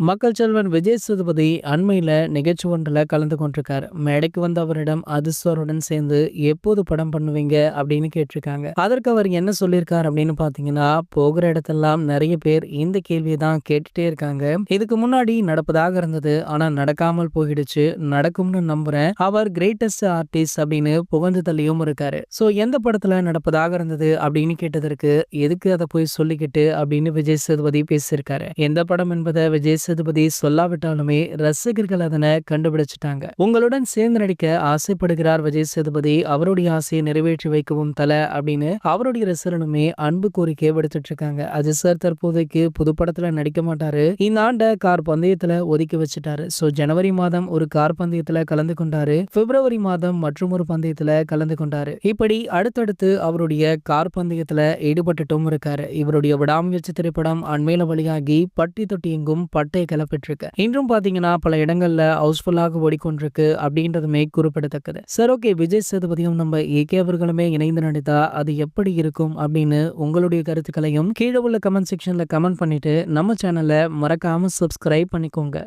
மக்கள் செல்வன் விஜய் சேதுபதி அண்மையில நிகழ்ச்சி ஒன்றில் கலந்து கொண்டிருக்காரு. மேடைக்கு வந்த அவரிடம் அதிர்ஷ்டருடன் சேர்ந்து எப்போது படம் பண்ணுவீங்க அப்படின்னு கேட்டிருக்காங்க. அதற்கு அவர் என்ன சொல்லியிருக்காரு அப்படின்னு பாத்தீங்கன்னா, போகிற இடத்தெல்லாம் நிறைய பேர் இந்த கேள்வியை தான் கேட்டுட்டே இருக்காங்க. இதுக்கு முன்னாடி நடப்பதாக இருந்தது, ஆனா நடக்காமல் போயிடுச்சு, நடக்கும்னு நம்புறேன். அவர் கிரேட்டஸ்ட் ஆர்டிஸ்ட் அப்படின்னு புகழ்ந்து தள்ளியும் இருக்காரு. சோ எந்த படத்துல நடப்பதாக இருந்தது அப்படின்னு கேட்டதற்கு, எதுக்கு அதை போய் சொல்லிக்கிட்டு அப்படின்னு விஜய் சேதுபதி பேசியிருக்காரு. எந்த படம் என்பதை விஜய் சேதுபதி சொல்லாவிட்டாலுமே ரசிகர்கள் அதனை கண்டுபிடிச்சிட்டாங்க. உங்களுடன் சேர்ந்து நடிக்க ஆசைப்படுகிறார் விஜய் சேதுபதி. அவருடைய ஆசையை நிறைவேற்றி வைக்கவும் தல அப்படின்னு அவருடைய ரசிகர்களுமே அன்பு கோரிக்கை விடுத்துட்டு இருக்காங்க. அஜித் சார் தற்போதைக்கு புது படத்துல நடிக்க மாட்டாரு. இந்த ஆண்ட கார் பந்தயத்துல ஒதுக்கி வச்சுட்டாரு. சோ ஜனவரி மாதம் ஒரு கார் பந்தயத்துல கலந்து கொண்டாரு. பிப்ரவரி மாதம் மற்றும் ஒரு பந்தயத்துல கலந்து கொண்டாரு. இப்படி அடுத்தடுத்து அவருடைய கார் பந்தயத்துல ஈடுபட்டுட்டும் இருக்காரு. இவருடைய விடாமுயற்சி திரைப்படம் அண்மையில வெளியாகி பட்டி தொட்டி எங்கும் பட்டை கிளப்பிட்டு இன்றும் பாத்தீங்கன்னா பல இடங்கள்ல ஹவுஸ்ஃபுல்லாக ஓடிக்கொண்டிருக்கு அப்படின்றதுமே குறிப்பிடத்தக்கது. சார், ஓகே, விஜய் சேதுபதியும் நம்ம ஏகே அவர்களுமே இணைந்து நடித்தா அது எப்படி இருக்கும் அப்படின்னு உங்களுடைய கருத்துக்களையும் கீழே உள்ள கமெண்ட் செக்ஷன்ல கமெண்ட் பண்ணிட்டு நம்ம சேனலை மறக்காம சப்ஸ்கிரைப் பண்ணிக்கோங்க.